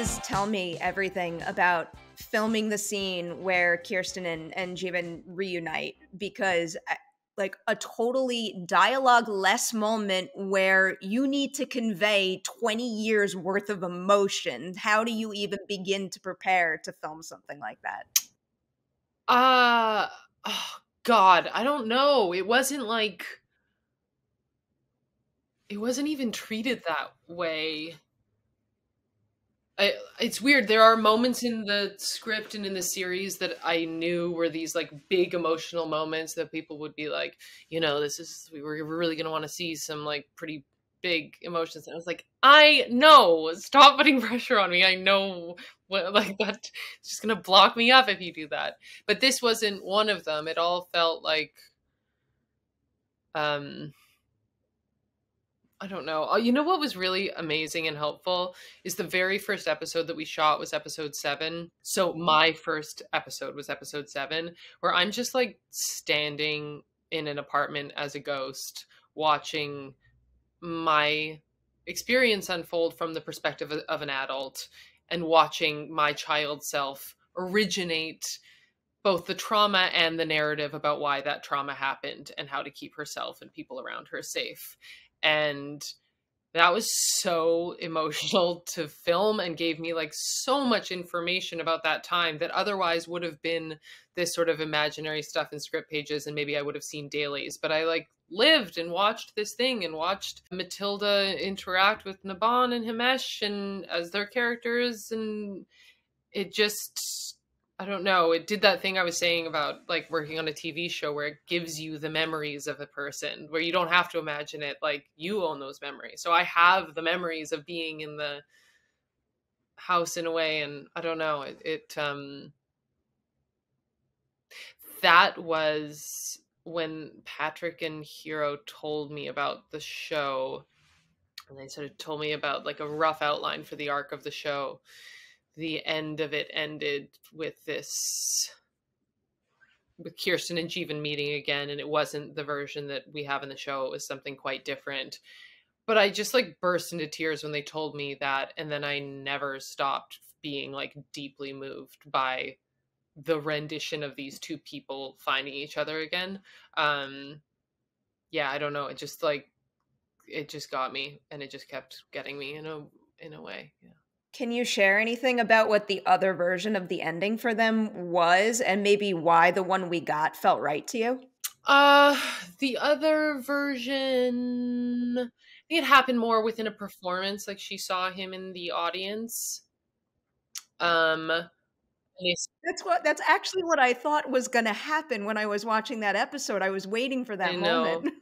please tell me everything about filming the scene where Kirsten and Jeevan reunite, because like a totally dialogue-less moment where you need to convey 20 years worth of emotion. How do you even begin to prepare to film something like that? Oh God, I don't know. It wasn't even treated that way. It's weird. There are moments in the script and in the series that I knew were these like big emotional moments that people would be like, we were really going to want to see some like pretty big emotions. And I was like, I know, stop putting pressure on me. I know what, like, that's just going to block me up if you do that. But this wasn't one of them. It all felt like, I don't know. Oh, you know what was really amazing and helpful is the very first episode that we shot was episode 7. So my first episode was episode 7, where I'm just like standing in an apartment as a ghost, watching my experience unfold from the perspective of an adult, and watching my child self originate both the trauma and the narrative about why that trauma happened and how to keep herself and people around her safe. And that was so emotional to film and gave me like so much information about that time that otherwise would have been this sort of imaginary stuff in script pages, and maybe I would have seen dailies. But I like lived and watched this thing and watched Matilda interact with Naban and Himesh and as their characters, and it just, I don't know, it did that thing I was saying about like working on a TV show where it gives you the memories of a person, where you don't have to imagine it, like you own those memories. So I have the memories of being in the house in a way, and I don't know, that was when Patrick and Hero told me about the show, and they sort of told me about like a rough outline for the arc of the show. The end of it ended with Kirsten and Jeevan meeting again, and it wasn't the version that we have in the show. It was something quite different. But I just like burst into tears when they told me that, and then I never stopped being like deeply moved by the rendition of these two people finding each other again. Yeah, I don't know. It just got me, and it just kept getting me in a way. Yeah. Can you share anything about what the other version of the ending for them was, and maybe why the one we got felt right to you? The other version, I think it happened more within a performance. Like she saw him in the audience. That's actually what I thought was going to happen when I was watching that episode. I was waiting for that moment.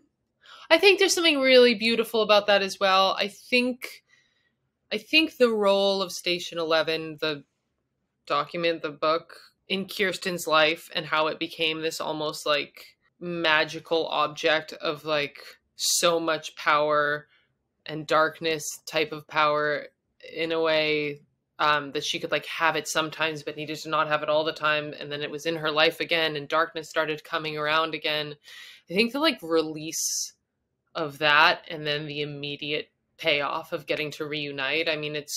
I think there's something really beautiful about that as well. I think the role of Station 11, the document, the book, in Kirsten's life, and how it became this almost like magical object of like so much power and darkness type of power in a way, that she could like have it sometimes but needed to not have it all the time, and then it was in her life again and darkness started coming around again. I think the like release of that, and then the immediate payoff of getting to reunite, I mean, it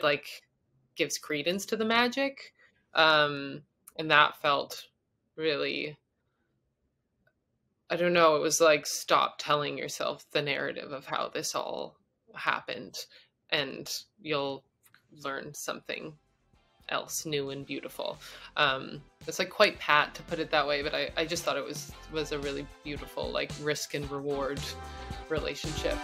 like gives credence to the magic, and that felt really, I don't know, it was like, stop telling yourself the narrative of how this all happened and you'll learn something else new and beautiful. It's like quite pat to put it that way, but I just thought it was a really beautiful like risk and reward relationship.